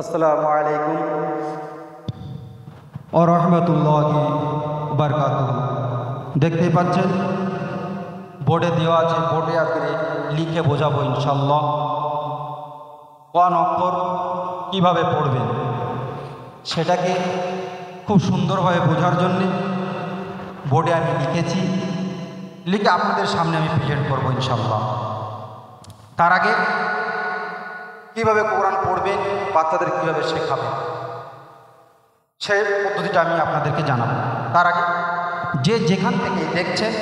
আসসালামু আলাইকুম ও রহমতুল্লাহি বারকাতুহু। দেখতেই পাচ্ছেন বোর্ডে দেওয়া আছে, বোর্ডে আকারে লিখে বোঝাবো ইনশাল্লাহ। কোন অক্ষর কিভাবে পড়বেন সেটাকে খুব সুন্দরভাবে বোঝার জন্যে বোর্ডে আমি লিখেছি, লিখে আপনাদের সামনে আমি প্রেজেন্ট করবো ইনশাল্লাহ। তার আগে কিভাবে কোরআন পড়বেন, বাচ্চাদের কিভাবে শেখাবেন সেই পদ্ধতিটা আমি আপনাদেরকে জানাবো। তার আগে যে যেখান থেকে দেখছেন,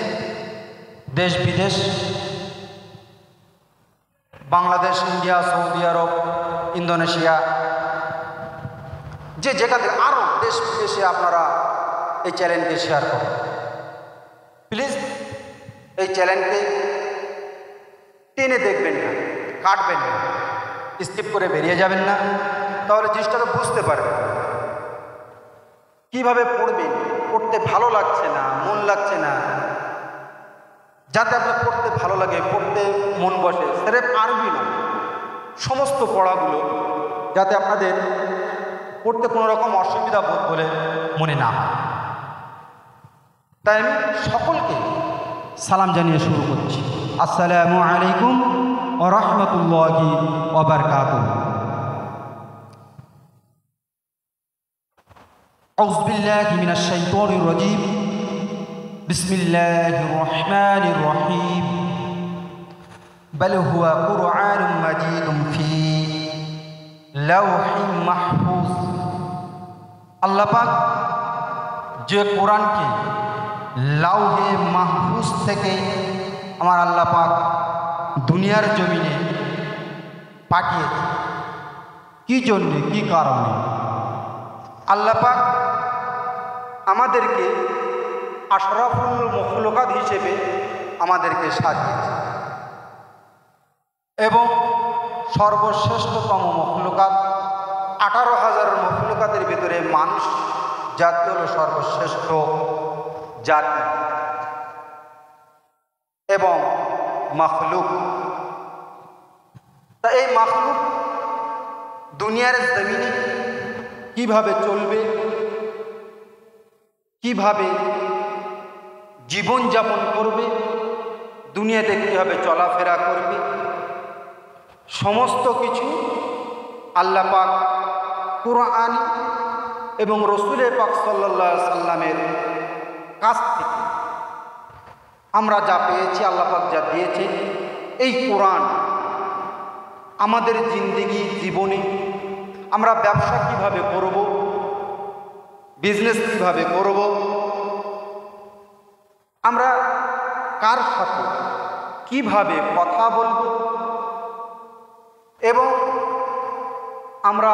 দেশ বিদেশ, বাংলাদেশ, ইন্ডিয়া, সৌদি আরব, ইন্দোনেশিয়া, যে যেখান থেকে আরও দেশ বিদেশে আপনারা এই চ্যানেলকে শেয়ার করুন। প্লিজ এই চ্যানেলকে টেনে দেখবেন না, কাটবেন না, স্কিপ করে বেরিয়ে যাবেন না, তাহলে জিনিসটাকে বুঝতে পারবেন। কিভাবে পড়বেন, পড়তে ভালো লাগছে না, মন লাগছে না, যাতে আপনার পড়তে ভালো লাগে, পড়তে মন বসে, সেরেফ আরবি না, সমস্ত পড়াগুলো যাতে আপনাদের পড়তে কোনো রকম অসুবিধা বোধ বলে মনে না হয়। তাই আমি সকলকে সালাম জানিয়ে শুরু করছি। আসসালামু আলাইকুম ওয়া রাহমাতুল্লাহি ওয়া বারাকাতুহু। আউযু বিল্লাহি মিনাশ শাইতানির রাজীম। বিসমিল্লাহির রহমানির রহিম। বাল হুয়া কুরআনুম মাজিদুম ফি লাওহিম মাহফুজ। আল্লাহ পাক যে কোরআনকে লাউহে মাহফুজ থেকে আমার আল্লাহ পাক দুনিয়ার জমিনে পাঠিয়েছে। কি জন্যে, কি কারণে? আল্লাহ পাক আমাদেরকে আশরাফুল মখলুকাত হিসেবে আমাদেরকে সাজিয়েছে এবং সর্বশ্রেষ্ঠতম মখলুকাত 18,000 মখলুকাতের ভিতরে মানুষ জাতি হল সর্বশ্রেষ্ঠ জাতি এবং মখলুক। তা এই মখলুক দুনিয়ার জমিনে কিভাবে চলবে, কিভাবে জীবনযাপন করবে, দুনিয়াতে কীভাবে চলাফেরা করবে, সমস্ত কিছু আল্লাহ পাক কুরআন এবং রসুলের পাক সাল্লাল্লাহু আলাইহি সাল্লামের কাছ থেকে আমরা যা পেয়েছি, আল্লাহ পাক যা দিয়েছে, এই কোরআন আমাদের জিন্দেগি জীবনে আমরা ব্যবসা কিভাবে করব, বিজনেস কিভাবে করব, আমরা কার সাথে কিভাবে কথা বলবো এবং আমরা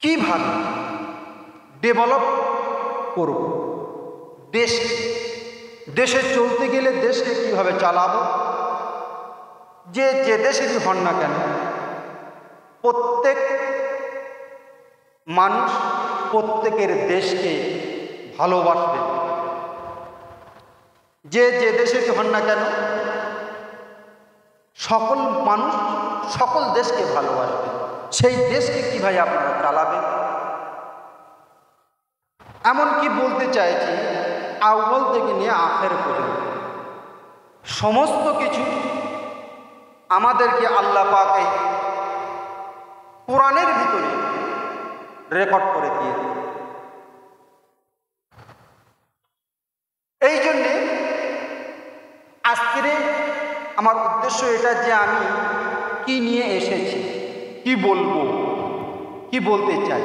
কিভাবে ডেভেলপ করব, দেশে চলতে গেলে দেশকে কিভাবে চালাবো, যে দেশেরই হন না কেন, প্রত্যেক মানুষ প্রত্যেকের দেশকে ভালোবাসবে। যে দেশেরই হন না কেন, সকল মানুষ সকল দেশকে ভালোবাসবে। সেই দেশকে কীভাবে আপনারা চালাবেন? এমনকি বলতে চাইছি, আউয়াল থেকে নিয়ে আখের পর্যন্ত সমস্ত কিছু আমাদেরকে আল্লাহ পাক এই কোরআনের ভিতরে রেকর্ড করে দিয়েছে। এই জন্যে আজকের আমার উদ্দেশ্য এটা যে আমি কি নিয়ে এসেছি, কি বলবো, কি বলতে চাই।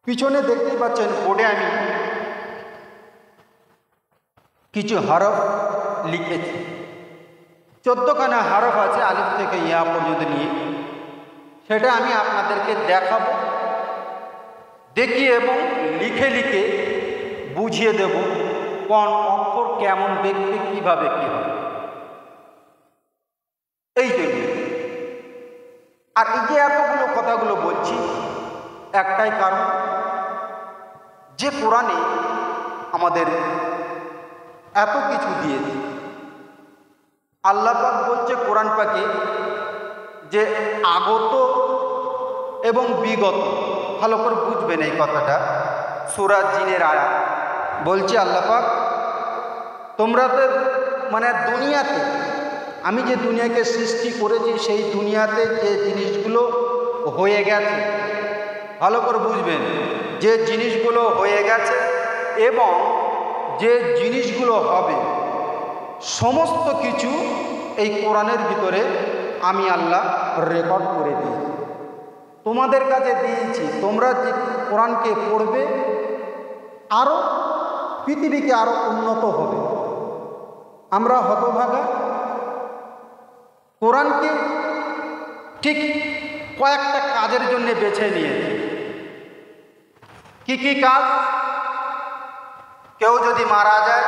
পিছনে দেখতেই পাচ্ছেন বোর্ডে আমি কিছু হরফ লিখেছি। 14খানা হরফ আছে আলিফ থেকে ইয়া পর্যন্ত নিয়ে, সেটা আমি আপনাদেরকে দেখাবো, দেখিয়ে এবং লিখে লিখে বুঝিয়ে দেব কোন অক্ষর কেমন দেখতে, কিভাবে কি হবে। এই জন্য আর এই যে এতগুলো কথাগুলো বলছি, একটাই কারণ, যে কোরআনে আমাদের এত কিছু দিয়েছে, আল্লাহ পাক বলছে কোরআন পাকে যে আগত এবং বিগত, ভালো করে বুঝবেন এই কথাটা, সূরা জিনের আয়াত বলছে আল্লাহ পাক তোমরা তো মানে দুনিয়াতে, আমি যে দুনিয়াকে সৃষ্টি করেছি সেই দুনিয়াতে যে জিনিসগুলো হয়ে গেছে, ভালো করে বুঝবেন, যে জিনিসগুলো হয়ে গেছে এবং যে জিনিসগুলো হবে সমস্ত কিছু এই কোরআনের ভিতরে আমি আল্লাহ রেকর্ড করে দিয়েছি, তোমাদের কাছে দিয়েছি। তোমরা যে কোরআনকে পড়বে আরও পৃথিবীকে আরও উন্নত হবে। আমরা হতভাগা কোরআনকে ঠিক কয়েকটা কাজের জন্য বেছে নিয়েছি। কি কি কাজ? কেউ যদি মারা যায়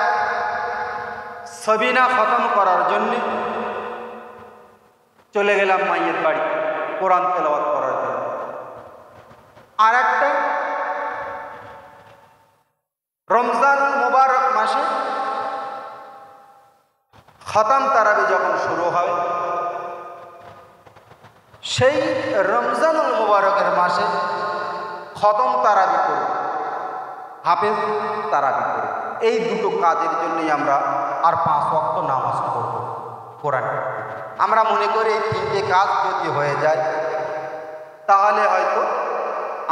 সবিনা খতম করার জন্য চলে গেলাম মাইয়ের বাড়ি কোরআন তেলাওয়াত করার জন্য। আর একটা, রমজান মুবারক মাসে খতম তারাবি যখন শুরু হয়, সেই রমজানুল মুবারকের মাসে খতম তারাবি করি, হাফেজ তারাবি করি। এই দুটো কাজের জন্যই আমরা আর 5 ওয়াক্ত নামাজ পড়ব কোরআন। আমরা মনে করি এই 3টে কাজ যদি হয়ে যায় তাহলে হয়তো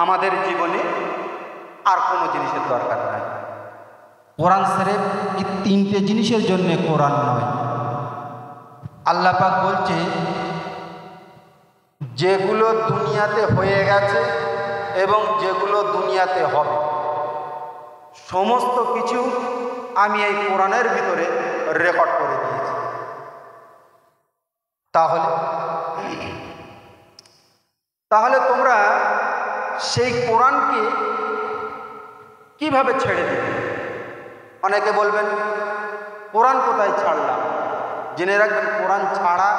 আমাদের জীবনে আর কোনো জিনিসের দরকার নাই। কোরআন শরীফ এই 3টে জিনিসের জন্য কোরআন নয়। আল্লাহ পাক বলছে যেগুলো দুনিয়াতে হয়ে গেছে এবং যেগুলো দুনিয়াতে হবে সমস্ত কিছু আমি এই কোরআনের ভিতরে রেকর্ড করে দিয়েছি। তাহলে তোমরা সেই কোরআনকে কিভাবে ছেড়ে দেবে? অনেকে বলবেন কোরআন কোথায় ছাড়লাম? জেনে রাখবেন কোরআন ছাড়া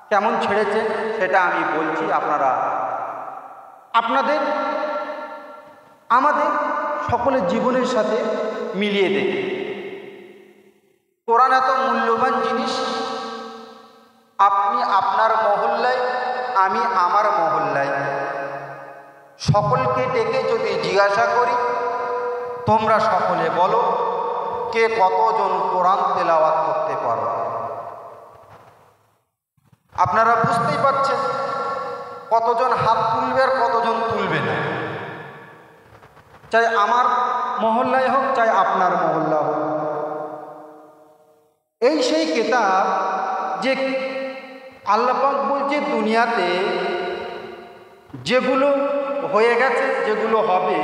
কেমন ছেড়েছে সেটা আমি বলছি, আপনারা আপনাদের আমাদের সকলের জীবনের সাথে মিলিয়ে দেখুন। কোরআন এত মূল্যবান জিনিস, আপনি আপনার মহল্লায়, আমি আমার মহল্লায় সকলকে ডেকে যদি জিজ্ঞাসা করি তোমরা সকলে বলো কে কতজন কোরআন তেলাওয়াত করতে পারো? আপনারা বুঝতেই পারছেন কতজন হাত তুলবে আর কতজন তুলবে না। চাই আমার মহল্লায় হোক, চাই আপনার মহল্লা হোক। এই সেই কিতাব যে আল্লাহ পাক বলছে দুনিয়াতে যেগুলো হয়ে গেছে, যেগুলো হবে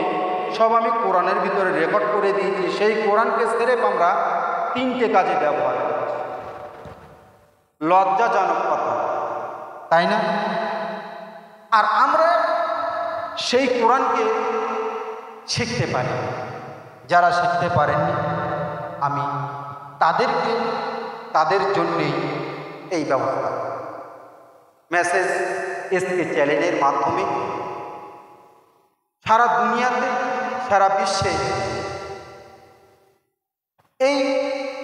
সব আমি কোরআনের ভিতরে রেকর্ড করে দিয়েছি। সেই কোরআনকে সিরেফ আমরা 3টে কাজে ব্যবহার করছি। লজ্জাজনক কথা, তাই না? আর আমরা সেই কোরআনকে শিখতে পারি। যারা শিখতে পারেননি আমি তাদের জন্যেই এই ব্যবস্থা। মেসেজ এসকে চ্যানেলের মাধ্যমে সারা দুনিয়াতে, সারা বিশ্বে এই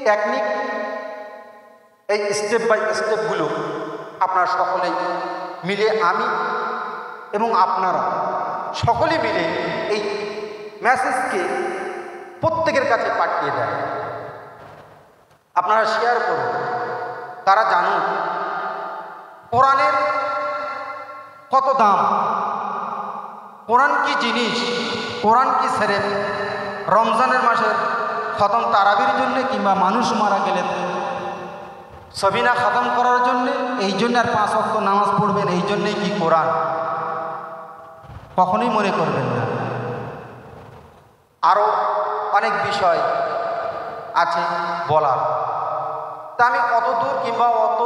টেকনিক, এই স্টেপ বাই স্টেপগুলো আপনারা সকলেই মিলে, আমি এবং আপনারা সকলে মিলে এই মেসেজকে প্রত্যেকের কাছে পাঠিয়ে দেন। আপনারা শেয়ার করুন, তারা জানুন কোরআনের কত দাম, কোরআন কি জিনিস, কোরআন কি শরীফ। রমজানের মাসে খতম তারাবির জন্য কিংবা মানুষ মারা গেলে সবিনা খতম করার জন্য, এই জন্য আর 5 ওয়াক্ত নামাজ পড়বেন, এই জন্যই কি কোরআন? কখনোই মনে করবেন না। আরও অনেক বিষয় আছে বলার, তা আমি অত দূর কিংবা অত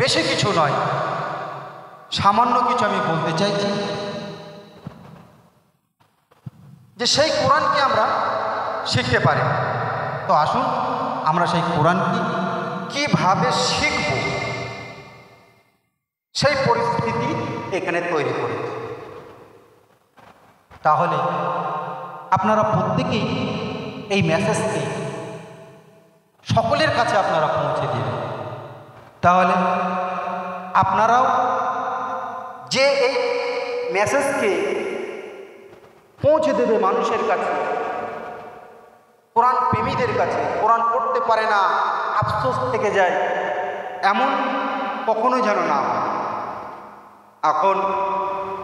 বেশি কিছু নয়, সামান্য কিছু আমি বলতে চাইছি যে সেই কোরআনকে আমরা শিখতে পারি। তো আসুন আমরা সেই কোরআনকে কিভাবে শিখব সেই পরিস্থিতি এখানে তৈরি করেছি। তাহলে আপনারা প্রত্যেকেই এই মেসেজকে সকলের কাছে আপনারা পৌঁছে দিন। তাহলে আপনারাও যে এই মেসেজকে পৌঁছে দেবে মানুষের কাছে, কোরআন প্রেমীদের কাছে, কোরআন পড়তে পারে না আফসোস থেকে যায়, এমন কখনোই যেন না হয়। এখন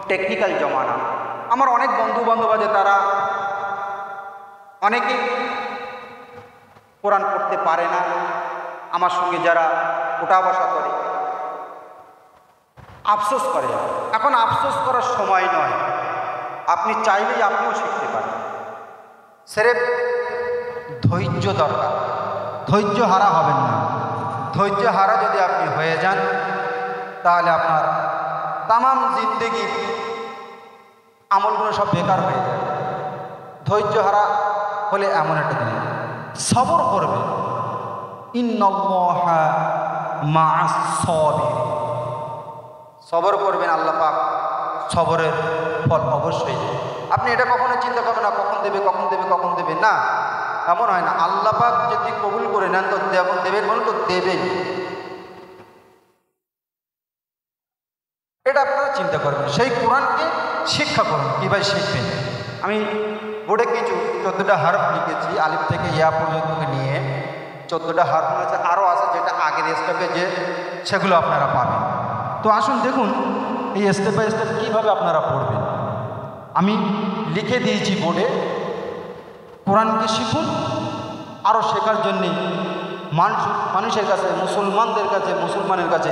টেকনিক্যাল জমানা। আমার অনেক বন্ধু বান্ধব আছে, তারা অনেকে কোরআন পড়তে পারে না, আমার সঙ্গে যারা ওঠা বসা করে আফসোস করে। এখন আফসোস করার সময় নয়, আপনি চাইলেই আপনিও শিখতে পারেন। সেরেফ ধৈর্য দরকার, ধৈর্য হারা হবেন না। ধৈর্য হারা যদি আপনি হয়ে যান তাহলে আপনার তামাম জিন্দেগির আমলগুলো সব বেকার হয়ে যায়। ধৈর্য হারা হলে এমন একটা জিনিস, সবর করবে, ইন্নাল্লাহা মা'আস সাবিরিন, সবর করবেন, আল্লাহ পাক সবরের ফল অবশ্যই দেবে। আপনি এটা কখনো চিন্তা করবেন না কখন দেবে কখন দেবে কখন দেবে, না, এমন হয় না। আল্লাহ পাক যদি কবুল করে নেন তো দেবেন, বলুন তো দেবেন। এটা আপনারা চিন্তা করবেন। সেই কোরআনকে শিক্ষা করুন, কীভাবে শিখবেন। আমি বোর্ডে কিছু 14টা হারফ লিখেছি, আলিফ থেকে ইয়া পর্যন্ত নিয়ে 14টা হারফ আছে, আরও আছে যেটা আগের স্টেপে যে সেগুলো আপনারা পাবেন। তো আসুন দেখুন এই স্টেপ বাই স্টেপ কীভাবে আপনারা পড়বেন। আমি লিখে দিয়েছি বোর্ডে, কোরআনকে শিখুন, আরও শেখার জন্যে মানুষের কাছে, মুসলমানের কাছে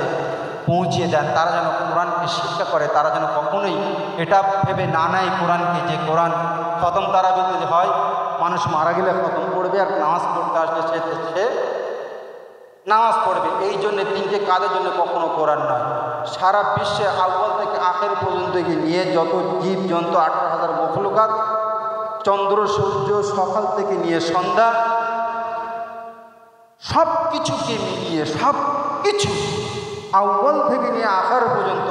পৌঁছিয়ে দেন। তারা যেন কোরআনকে শিক্ষা করে, তারা যেন কখনোই এটা ভেবে না নেয় কোরআনকে যে কোরআন খতম তারাবিতে হয়, মানুষ মারা গেলে খতম পড়বে আর নামাজ পড়তে আসলে সে নামাজ পড়বে। এই জন্যে 3টে কাজের জন্য কখনো কোরআন নয়। সারা বিশ্বে আউয়াল থেকে আখের পর্যন্ত নিয়ে যত জীব জন্তু 18,000 মখলুকাত, চন্দ্র সূর্য সকাল থেকে নিয়ে সন্ধ্যা, সব কিছুকে মিলিয়ে সব কিছু আউয়াল থেকে নিয়ে আখার পর্যন্ত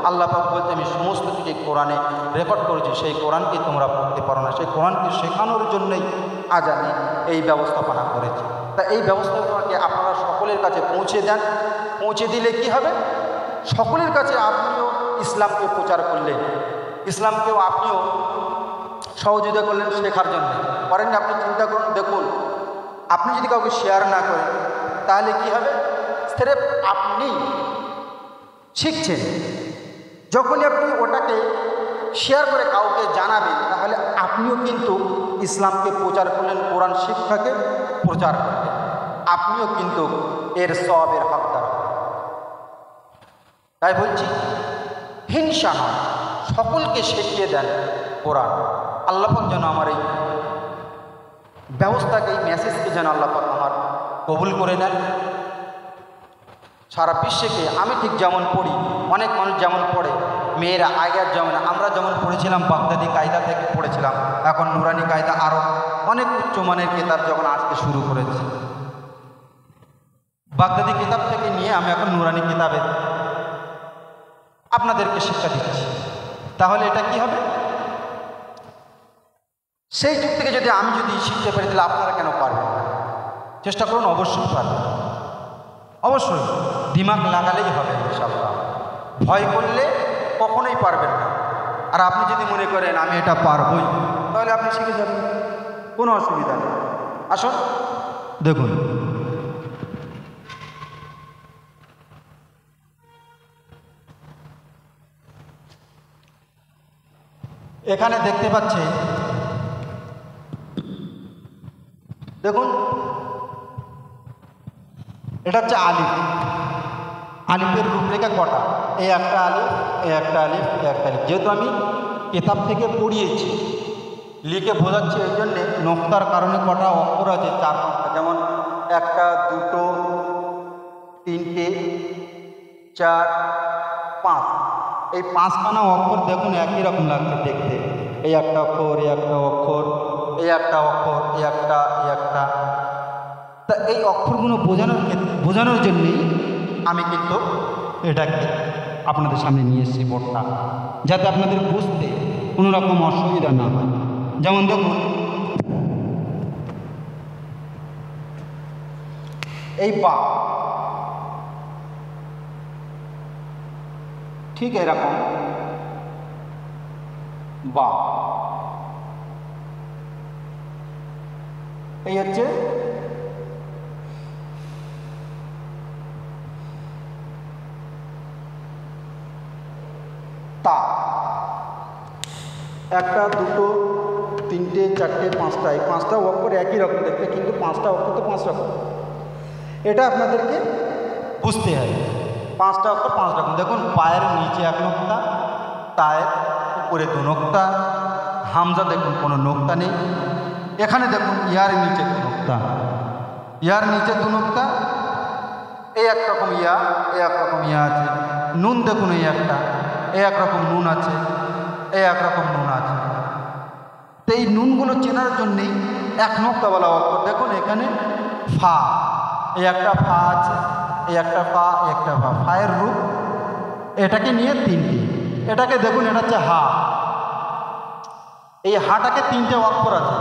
আল্লাহ পাক বলতে আমি সমস্ত কিছু কোরআনে রেকর্ড করেছি। সেই কোরআনকে তোমরা পড়তে পারো না, সেই কোরআনকে শেখানোর জন্যই আজ আমি এই ব্যবস্থাপনা করেছি। তা এই ব্যবস্থাপনাকে আপনারা সকলের কাছে পৌঁছে দেন। পৌঁছে দিলে কি হবে, সকলের কাছে আপনিও ইসলামকে প্রচার করলেন, ইসলামকেও আপনিও সহযোগিতা করলেন শেখার জন্য। করেন না? আপনি চিন্তা করুন, দেখুন আপনি যদি কাউকে শেয়ার না করেন তাহলে কি হবে, স্রেফ আপনি শিখছেন। যখনই আপনি ওটাকে শেয়ার করে কাউকে জানাবেন তাহলে আপনিও কিন্তু ইসলামকে প্রচার করলেন, কোরআন শিক্ষাকে প্রচার করলেন, আপনিও কিন্তু এর সওয়াবের হকদার। তাই বলছি হিংসা নয়, সকলকে শিখিয়ে দেন কোরআন। আল্লাহ পাক যেন আমার এই ব্যবস্থাকে, এই মেসেজকে যেন আল্লাহ পাক আমার কবুল করে নেন। সারা বিশ্বকে আমি ঠিক যেমন পড়ি, অনেক মানুষ যেমন পড়ে, মেয়েরা আগের যেমন আমরা যেমন পড়েছিলাম বাগদাদি কায়দা থেকে পড়েছিলাম, এখন নুরানি কায়দা আরও অনেক উচ্চমানের কিতাব যখন আসতে শুরু করেছে, বাগদাদি কিতাব থেকে নিয়ে আমি এখন নুরানি কিতাবে আপনাদেরকে শিক্ষা দিচ্ছি। তাহলে এটা কি হবে, সেই যুগ থেকে যদি আমি শিখতে পারি তাহলে আপনারা কেন পারবেন না? চেষ্টা করুন, অবশ্যই পারবেন, অবশ্যই দিমাগ লাগালেই হবে ইনশাআল্লাহ। ভয় করলে কখনোই পারবেন না। আর আপনি যদি মনে করেন আমি এটা পারবই, তাহলে আপনি শিখে যাবেন, কোনো অসুবিধা নেই। আসুন দেখুন, এখানে দেখতে পাচ্ছেন, দেখুন এটা হচ্ছে আলিফ। আলিফের রূপরেখা কটা, এই একটা আলিফ, এই একটা আলিফ, এই একটা আলিফ। যেহেতু আমি কিতাব থেকে পড়িয়েছি, লিখে বোঝাচ্ছি, এই জন্যে নোক্তার কারণে কটা অক্ষর আছে, 4-5টা। যেমন 1, 2, 3, 4, 5, এই 5খানা অক্ষর দেখুন একই রকম লাগছে দেখতে। এই একটা অক্ষর, এই একটা অক্ষর, এই একটা অক্ষর, এই একটা, এই একটা। তা এই অক্ষরগুলো বোঝানোর জন্যেই আমি কিন্তু এটাকে আপনাদের সামনে নিয়ে এসেছি বোর্ডটা, যাতে আপনাদের বুঝতে কোনো রকম অসুবিধা না হয়। যেমন দেখুন এই বা, ঠিক এরকম বা, এই হচ্ছে তা। একটা, দুটো, তিনটে, চারটে, পাঁচটা, এই পাঁচটা অক্ষর একই রকম দেখতে, কিন্তু পাঁচটা অক্ষর তো পাঁচ রকম, এটা আপনাদেরকে বুঝতে হবে। পাঁচটা অক্ষর পাঁচ রকম। দেখুন, পায়ের নিচে এক নোক্তা, তায়ের উপরে দু নোক্তা, হামজা দেখুন কোনো নোক্তা নেই। এখানে দেখুন ইয়ার নিচে দু নোক্তা, ইয়ার নিচে দু নোক্তা, এই একরকম ইয়া, এই একরকম ইয়া আছে। নুন দেখুন এই একটা, এই একরকম নুন আছে, এই একরকম নুন আছে। তো এই নুনগুলো চেনার জন্যেই এক নোক্তাওয়ালা অক্ষর দেখুন এখানে ফা, এই একটা ফা আছে, এই একটা ফা, এই একটা ফা, ফায়ের রূপ এটাকে নিয়ে তিনটি। এটাকে দেখুন এটা হচ্ছে হা, এই হাটাকে তিনটে অক্ষর আছে।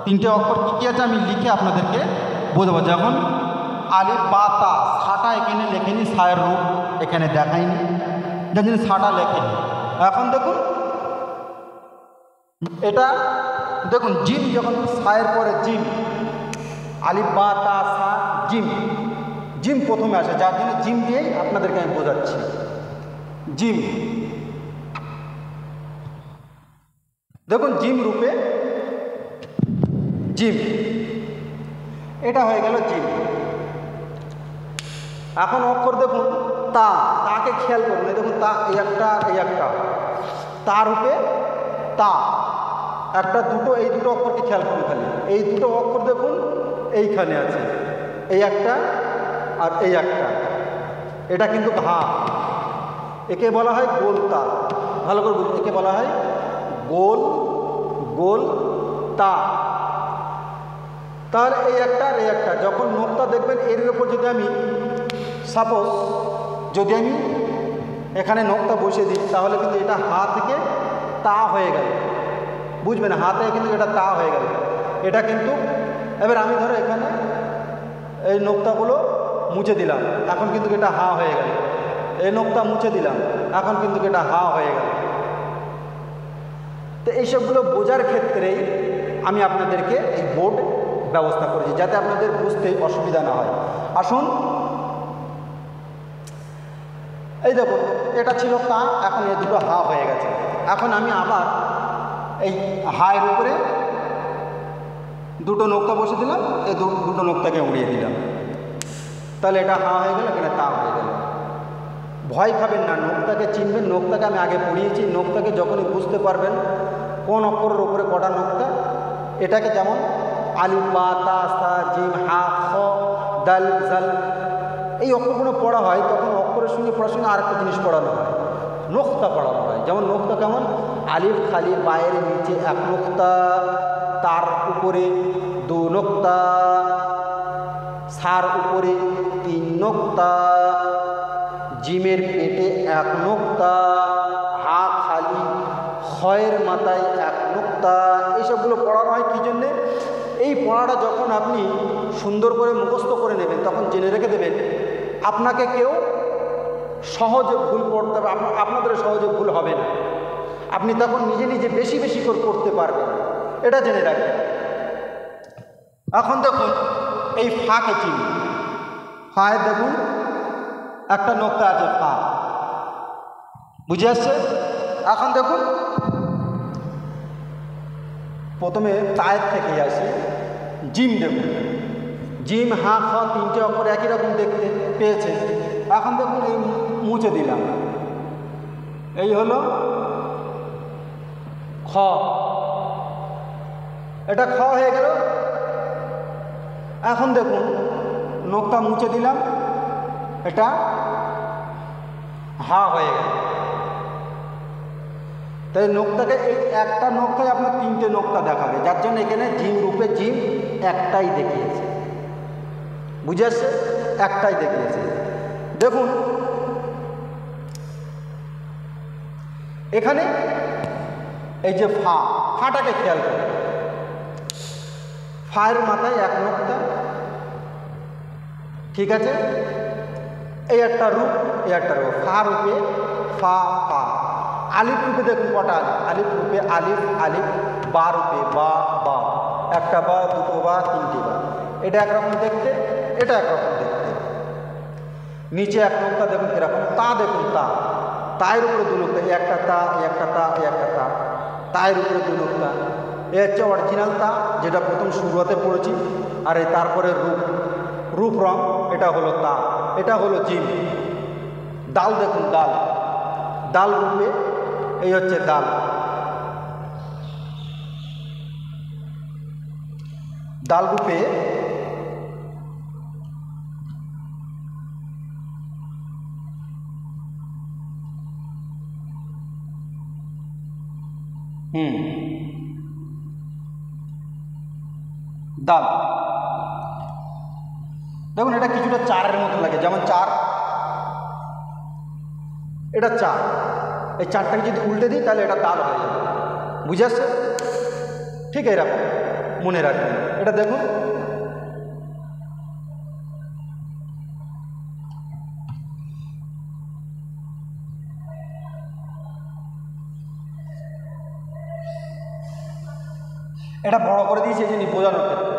তিনটে অক্ষর কী কী আছে আমি লিখে আপনাদেরকে বোঝাবো। যেমন আলিফ বা তা, সাটা এখানে লেখেনি, সায়ের রূপ এখানে দেখায়নি, যার জন্য সাটা লেখেনি। এখন দেখুন এটা দেখুন জিম, যখন সায়ের পরে জিম, আলিফ বা তা সা জিম, জিম প্রথমে আসে, যার জন্য জিম দিয়েই আপনাদেরকে আমি বোঝাচ্ছি। জিম দেখুন জিম রূপে জিম, এটা হয়ে গেল জিম। এখন অক্ষর দেখুন তা, তাকে খেয়াল করুন, এই দেখুন তা, এই একটা, এই একটা, তা রূপে তা, একটা, দুটো, এই দুটো অক্ষরকে খেয়াল করুন খালি। এই দুটো অক্ষর দেখুন এইখানে আছে, এই একটা আর এই একটা, এটা কিন্তু হা, একে বলা হয় গোল তা। ভালো করে বুঝুন, একে বলা হয় গোল গোল তা। তাহলে এই একটা আর এই একটা, যখন নোক্তা দেখবেন এর উপর যদি আমি সাপোজ যদি আমি এখানে নোক্তা বসিয়ে দিই, তাহলে কিন্তু এটা হা থেকে তা হয়ে গেল, বুঝবেন, হা থেকে কিন্তু এটা তা হয়ে গেল। এটা কিন্তু এবার আমি ধরো এখানে এই নোক্তাগুলো মুছে দিলাম, এখন কিন্তু এটা হা হয়ে গেল। এই নোক্তা মুছে দিলাম, এখন কিন্তু এটা হা হয়ে গেল। তো এইসবগুলো বোঝার ক্ষেত্রেই আমি আপনাদেরকে এই বোর্ড ব্যবস্থা করেছি, যাতে আপনাদের বুঝতে অসুবিধা না হয়। আসুন, এই দেখুন এটা ছিল তা, এখন এই দুটো হা হয়ে গেছে। এখন আমি আবার এই হায়ের উপরে দুটো নোক্তা বসে দিলাম, এই দুটো নোক্তাকে উড়িয়ে দিলাম, তাহলে এটা হা হয়ে গেল, এখানে তা হয়ে গেল। ভয় খাবেন না, নোক্তাকে চিনবেন। নোক্তাকে আমি আগে পড়িয়েছি। নোক্তাকে যখনই বুঝতে পারবেন কোন অক্ষরের উপরে কটা নোক্তা, এটাকে যেমন আলিফ বা তা সা জিম হা খ দাল জাল, এই অক্ষরগুলো পড়া হয়, তখন অক্ষরের সঙ্গে পড়ার সঙ্গে আরেকটা জিনিস পড়ানো হয়, নোক্তা পড়ানো হয়। যেমন নোক্তা কেমন, আলিফ খালি পায়ের নিচে এক নোক্তা, তার উপরে দু নোক্তা, সার উপরে তিন নোক্তা, জিমের পেটে এক নোক্তা, হা খালি খয়ের মাথায় এক নোক্তা। এইসবগুলো পড়ানো হয় কী জন্যে? এই পড়াটা যখন আপনি সুন্দর করে মুখস্থ করে নেবেন, তখন জেনে রেখে দেবেন, আপনাকে কেউ সহজে ভুল পড়তে হবে, আপনাদের সহজে ভুল হবে না। আপনি তখন নিজে নিজে বেশি বেশি করে পড়তে পারবেন, এটা জেনে রাখবেন। এখন দেখুন এই ফাকে চিনি, ফায় দেখুন একটা নোক্তা আছে, ফা, বুঝে আসছে? এখন দেখুন প্রথমে তায়ের থেকে আসি, জিম দেখুন, জিম হা খ তিনটে অক্ষর একই রকম দেখতে পেয়েছে। এখন দেখুন এই মুছে দিলাম, এই হলো খ, এটা খ হয়ে গেল। এখন দেখুন নোক্তা মুছে দিলাম, এটা হা হয়ে গেল। তাই নোক্তাকে এই একটা নোক্তায় আপনার তিনটে নোক্তা দেখাবে, যার জন্য এখানে জিম রূপে জিম একটাই দেখিয়েছে, বুঝে আসছে? একটাই দেখিয়েছে। দেখুন এখানে এই যে ফা, ফাটাকে খেয়াল করুন, ফায়ের মাথায় এক নোক্তা, ঠিক আছে? এই একটা রূপ, এই একটা রূপ, ফা রূপে ফা ফা। আলিফ রূপে দেখুন কটা আলিফ, আলিফ রূপে আলিফ আলিফ, বা রূপে বা বা, একটা বা, দুটো বা, তিনটে বা। এটা একরকম দেখতে, এটা একরকম দেখতে। নিচে এক নোক্তা দেখুন এরকম, তা দেখুন তা, তায়ের উপরে দু নোক্তা, একটা তা একটা তা একটা তা, তায়ের উপরে দু নোক্তা। এ হচ্ছে অরিজিনাল তা, যেটা প্রথম শুরুতে পড়েছি। আর এই তারপরে রূপ, রূপ রং, এটা হলো তা, এটা হলো জিম। দাল দেখুন দাল, দাল রূপে এই হচ্ছে দাল, দাল রূপে দাল। দেখুন এটা কিছুটা চারের মতো লাগে, যেমন চার, এটা চার, এই চারটাকে যদি উল্টে দিই তাহলে এটা দাল হয়ে যাবে। বুঝে আসছে? ঠিক এরকম মনে রাখবেন। এটা দেখুন এটা বড় করে দিয়েছি এই যে বোঝানোর ক্ষেত্রে,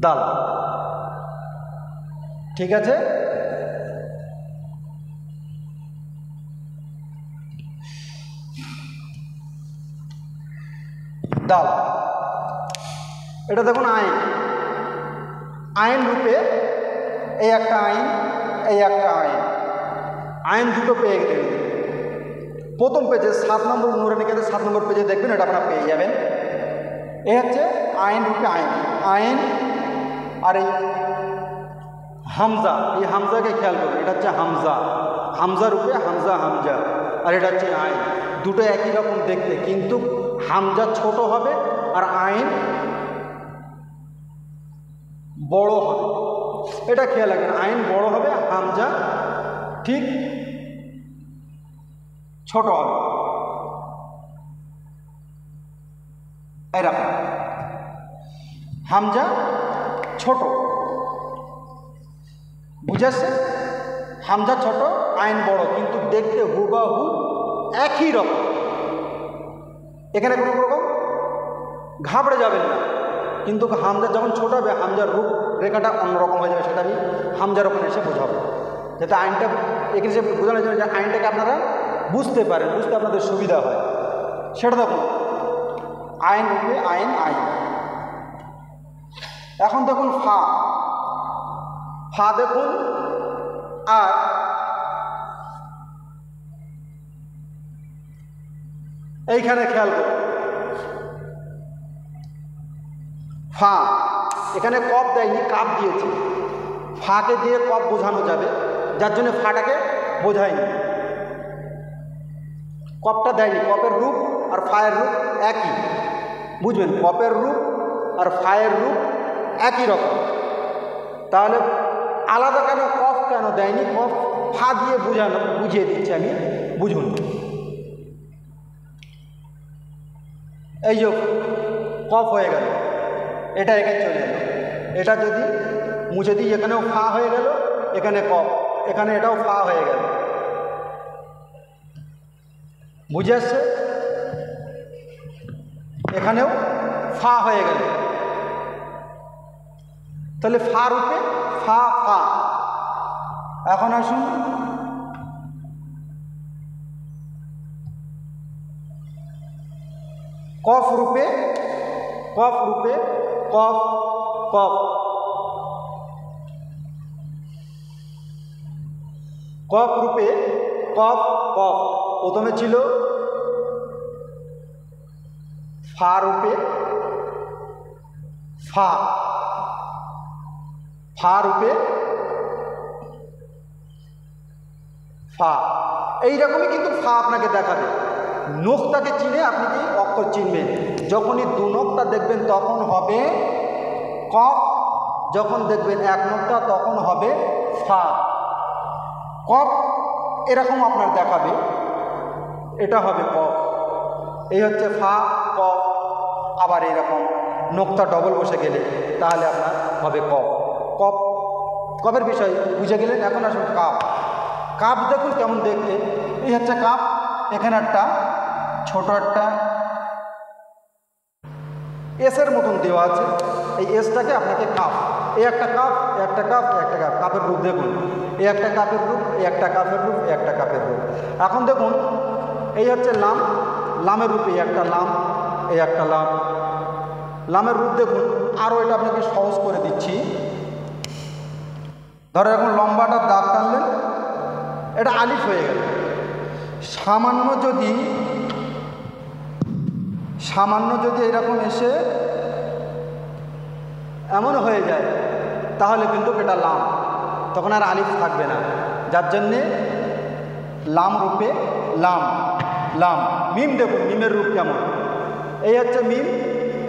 দাল। ঠিক আছে? দাল। এটা দেখুন আইন, আইন রূপে এই একটা আইন, এই একটা আইন, আইন দুটো পেয়ে গেলেন। প্রথম পেজে 7 নম্বর নুরানিকাতে 7 নম্বর পেজে দেখবেন, এটা আপনারা পেয়ে যাবেন। এ হচ্ছে আইন রূপে আইন, আইন। আর এই হামজা, এই হামজাকে খেয়াল করুন, এটা হচ্ছে হামজা, হামজা রূপে হামজা হামজা। আর এটা হচ্ছে আইন, দুটো একই রকম দেখতে, কিন্তু হামজা ছোট হবে আর আইন বড় হবে। এটা খেয়াল রাখবেন, আইন বড় হবে, হামজা ঠিক ছোট হবে। এরকম হামজা ছোট, বুঝেছে? হামজা ছোট, আইন বড়, কিন্তু দেখতে হুবাহু একই রকম। এখানে কোনো রকম ঘাবড়ে যাবেন না, কিন্তু হামজা যখন ছোট হবে হামজার রূপ রেখাটা অন্যরকম হয়ে যাবে। সেটা আমি হামজার ওখানে এসে বোঝাবো, যাতে আইনটা এখানে এসে বোঝানোর জন্য যে আইনটাকে আপনারা বুঝতে পারেন, বুঝতে আপনাদের সুবিধা হয়। সেটা দেখুন আইন রূপে আইন আইন। এখন দেখুন ফা, ফা দেখুন। আর এইখানে খেয়াল করুন ফা, এখানে কফ দেয়নি, কাপ দিয়েছে। ফাকে দিয়ে কফ বোঝানো যাবে, যার জন্য ফাটাকে বোঝায়নি, কপটা দেয়নি। কপের রূপ আর ফায়ের রূপ একই, বুঝবেন? কপের রূপ আর ফায়ের রূপ একই রকম, তাহলে আলাদা কেন কফ কেন দেয়নি? কফ ফা দিয়ে বুঝিয়ে দিচ্ছি আমি, বুঝুন। এই যে কফ হয়ে গেল, এটা এখানে চলে গেল, এটা যদি মুছে দিই এখানেও ফা হয়ে গেল, এখানে কফ, এখানে এটাও ফা হয়ে গেল। বুঝে আসছে? এখানেও ফা হয়ে গেল, তাহলে ফা রূপে ফা ফা। এখন আসুন কফ রূপে, কফ রূপে কফ কফ, কফ রূপে কফ কফ। প্রথমে ছিল ফা রূপে ফা, ফা রূপে ফা। এইরকমই কিন্তু ফা আপনাকে দেখাবে। নোকটাকে চিনে আপনি কি অক্ষর চিনবেন। যখনই দু নোকটা দেখবেন তখন হবে কফ, যখন দেখবেন এক নোকটা তখন হবে ফা। কফ এরকম আপনার দেখাবে, এটা হবে কফ। এই হচ্ছে ফা কফ। আবার এরকম নোকটা ডবল বসে গেলে তাহলে আপনার হবে কফ। কফ, কফের বিষয় বুঝে গেলেন। এখন আসুন কাপ, কাপ দেখুন কেমন দেখতে, এই হচ্ছে কাপ। এখানে একটা ছোট একটা এসের মতন দেওয়া আছে, এই এসটাকে আপনাকে কাপ, এই একটা কাপ, একটা কাপ, একটা কাপ, কাপের রূপ দেখুন, এই একটা কাপের রূপ, এই একটা কাপের রূপ, এই একটা কাপের রূপ। এখন দেখুন এই হচ্ছে লাম, লামের রূপ, এই একটা লাম, এই একটা লাম, লামের রূপ দেখুন। আরও এটা আপনাকে সহজ করে দিচ্ছি। ধরো এখন লম্বাটা দাগ টানলেন, এটা আলিফ হয়ে গেল। সামান্য যদি এরকম এসে এমন হয়ে যায় তাহলে কিন্তু এটা লাম, তখন আর আলিফ থাকবে না, যার জন্যে লাম রূপে লাম, লাম। মিম দেখুন মিমের রূপ কেমন, এই হচ্ছে মিম,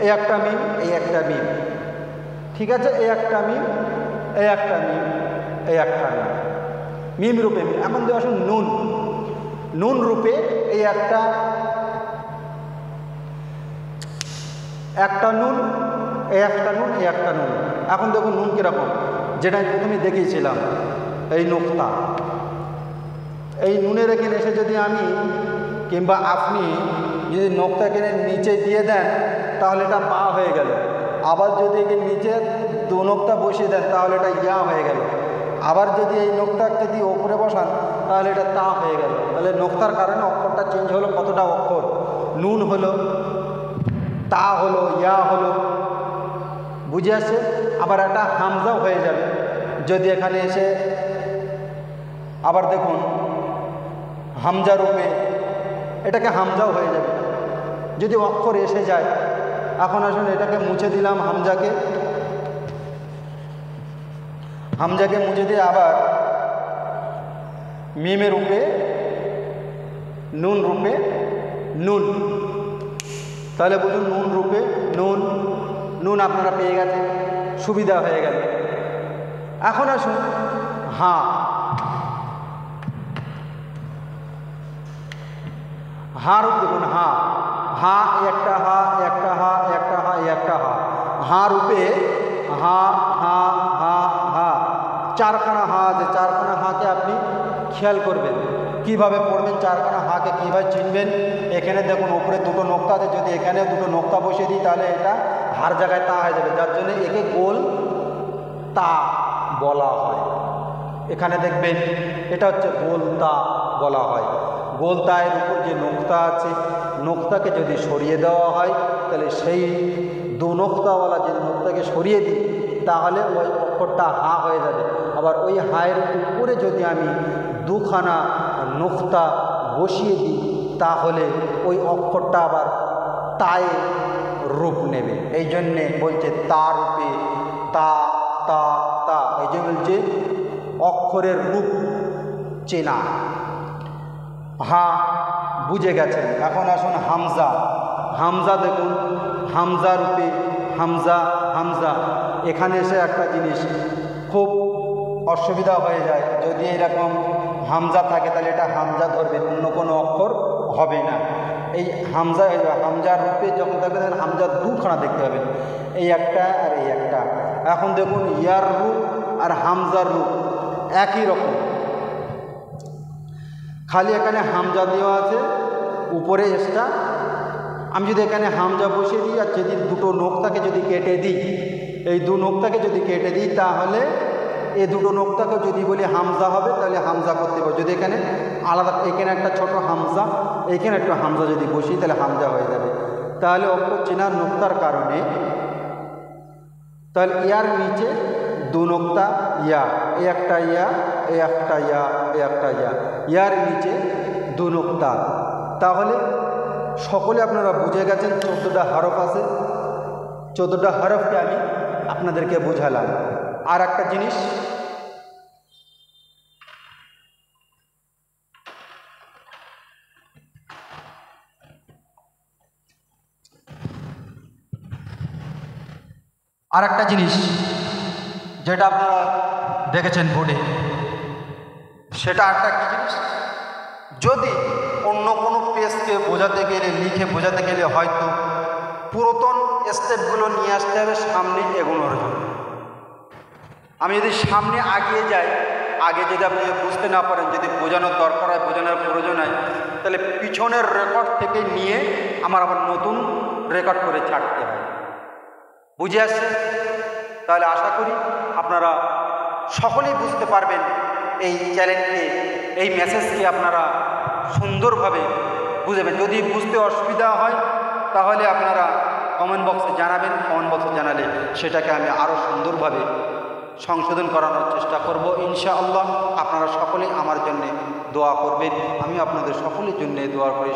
এই একটা মিম, এই একটা মিম, ঠিক আছে, এই একটা মিম, এই একটা মিম, এই একটা মিম, মিম রূপে মিম। এখন দেখো আসুন নুন, নুন রূপে এই একটা নুন, এই একটা নুন, এই একটা নুন। এখন দেখুন নুন কীরকম, যেটা প্রথমে দেখিয়েছিলাম, এই নোক্তা, এই নুনের এখানে এসে যদি আমি কিংবা আপনি যদি নোক্তা কিনে নিচে দিয়ে দেন তাহলে এটা বা হয়ে গেল। আবার যদি একে নিচে দু নোক্তা বসিয়ে দেন তাহলে এটা ইয়া হয়ে গেল। আবার যদি এই নোক্তা যদি ওপরে বসান তাহলে এটা তা হয়ে গেল। তাহলে নোক্তার কারণে অক্ষরটা চেঞ্জ হলো, কতটা অক্ষর, নুন হলো, তা হলো, ইয়া হলো, বুঝে আসছে। আবার একটা হামজাও হয়ে যাবে যদি এখানে এসে, আবার দেখুন হামজা রূপে, এটাকে হামজাও হয়ে যাবে যদি অক্ষর এসে যায়। এখন আসুন এটাকে মুছে দিলাম, হামজাকে মুছে দিয়ে আবার মিমের রূপে নুন রূপে নুন, তাহলে বলুন নুন রূপে নুন, নুন আপনারা পেয়ে গেছেন, সুবিধা হয়ে গেল। এখন আসুন হা, হা রূপ দেখুন, হা, হা, একটা হা, একটা হা, একটা হা, একটা হা, হা রূপে হা, হা, হা, হা, চারখানা হা আছে। চারখানা হাকে আপনি খেয়াল করবেন, কিভাবে পড়বেন, চারখানা হাকে কীভাবে চিনবেন। এখানে দেখুন উপরে দুটো নোক্তা আছে, যদি এখানে দুটো নোক্তা বসিয়ে দিই তাহলে এটা হার জায়গায় তা হয়ে যাবে, যার জন্য একে গোল তা বলা হয়। এখানে দেখবেন এটা হচ্ছে গোল তা বলা হয়। গোল তায়ের উপর যে নোক্তা আছে, নোক্তাকে যদি সরিয়ে দেওয়া হয় তাহলে সেই দু নোক্তাওয়ালা যদি নোক্তাকে সরিয়ে দিই তাহলে ওই অক্ষরটা হা হয়ে যাবে। আবার ওই হায়ের উপরে যদি আমি দুখানা নোক্তা বসিয়ে দিই তাহলে ওই অক্ষরটা আবার তায়ে রূপ নেবে। এই জন্যে বলছে তা রূপে তা, তা, তা, এই যে বলছে অক্ষরের রূপ চেনা। হা বুঝে গেছেন। এখন আসুন হামজা, হামজা দেখুন, হামজা রূপে হামজা, হামজা। এখানে এসে একটা জিনিস খুব অসুবিধা হয়ে যায়, যদি এরকম হামজা থাকে তাহলে এটা হামজা ধরবে, অন্য কোনো অক্ষর হবে না। এই হামজা, হামজার রূপে যখন থাকবে তখন হামজা দুখানা দেখতে হবে, এই একটা আর এই একটা। এখন দেখুন ইয়ার রূপ আর হামজার রূপ একই রকম, খালি এখানে হামজা দেওয়া আছে উপরে এক্সট্রা। আমি যদি এখানে হামজা বসিয়ে দিই আর যদি দুটো নোক্তাকে যদি কেটে দিই, এই দু নোক্তাকে যদি কেটে দিই তাহলে এই দুটো নোক্তাকে যদি বলি হামজা হবে তাহলে হামজা করতে পারবো। যদি এখানে আলাদা, এখানে একটা ছোট হামজা, এইখানে একটা হামজা যদি বসি তাহলে হামজা হয়ে যাবে। তাহলে অক্ষর চেনার নোক্তার কারণে, তাহলে ইয়ার নিচে দু নোক্তা ইয়া, এই একটা ইয়া, এই একটা ইয়া, এই একটা ইয়া, ইয়ার নিচে দু নোক্তা। তাহলে সকলে আপনারা বুঝে গেছেন 14টা হরফ আছে, 14টা হরফকে আমি আপনাদেরকে বুঝালাম। আর একটা জিনিস, যেটা আপনারা দেখেছেন বোর্ডে, সেটা একটা কি জিনিস, যদি অন্য কোনো পেজকে বোঝাতে গেলে, লিখে বোঝাতে গেলে হয়তো পুরাতন স্টেপগুলো নিয়ে আসতে হবে সামনে এগোনোর জন্য। আমি যদি সামনে আগিয়ে যাই আগে যদি আপনি বুঝতে না পারেন, যদি বোঝানোর দরকার হয়, বোঝানোর প্রয়োজন হয়, তাহলে পিছনের রেকর্ড থেকে নিয়ে আমার আবার নতুন রেকর্ড করে ছাড়তে হয়। বুঝে আসছে? তাহলে আশা করি আপনারা সকলেই বুঝতে পারবেন। এই চ্যানেলকে, এই মেসেজকে আপনারা সুন্দরভাবে বুঝবেন। যদি বুঝতে অসুবিধা হয় তাহলে আপনারা কমেন্ট বক্সে জানাবেন। কমেন্ট বক্সে জানালে সেটাকে আমি আরও সুন্দরভাবে সংশোধন করানোর চেষ্টা করব ইনশাআল্লাহ। আপনারা সকলেই আমার জন্যে দোয়া করবেন। আমি আপনাদের সকলের জন্যে দোয়া করি।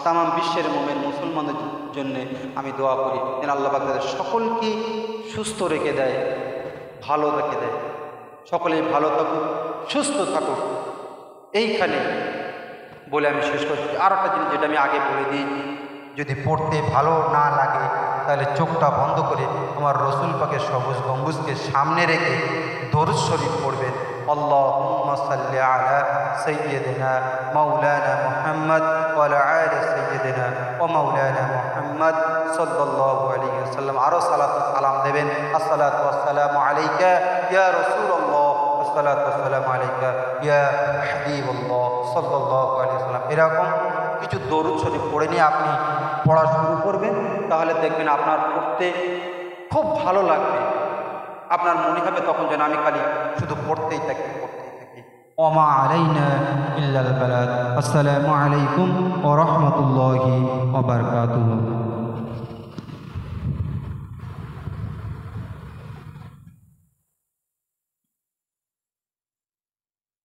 তামাম বিশ্বের মুমিন মুসলমানদের জন্যে আমি দোয়া করি যেন আল্লাহ পাক তাদের সকলকে সুস্থ রেখে দেয়, ভালো রেখে দেয়। সকলেই ভালো থাকুক, সুস্থ থাকুক, এইখানে বলে আমি শেষ করছি। আর একটা জিনিস যেটা আমি আগে বলে দিই, যদি পড়তে ভালো না লাগে তাহলে চোখটা বন্ধ করে আমার রসুল পাকের সবুজ গম্বুজকে সামনে রেখে দরুদ শরীফ পড়বেন। আল্লাহুম্মা সাল্লি আলা সাইয়্যিদিনা মাওলানা মুহাম্মদ ওয়া আলা আলি সাইয়্যিদিনা ওয়া মাওলানা মুহাম্মদ সাল্লাল্লাহু আলাইহি ওয়াসাল্লাম। আরও সালাত সালাম দেবেন। আসসালাতু ওয়াসসালামু আলাইকা ইয়া রাসূলুল্লাহ, আসসালাতু ওয়াসসালামু আলাইকা ইয়া হাবিবাল্লাহ সাল্লাল্লাহু আলাইহি ওয়াসাল্লাম। এরকম কিছু দরুদ শরীফ পড়ে নিয়ে আপনি পড়া শুরু করবেন, তাহলে দেখবেন আপনার পড়তে খুব ভালো লাগবে। আপনার মনে হবে তখন যেন আমি খালি শুধু পড়তেই থাকি, পড়তেই থাকি। ওমা আলাইনা ইল্লাল বালাগ। আসসালামু আলাইকুম ওয়া রাহমাতুল্লাহি ওয়া বারাকাতুহু।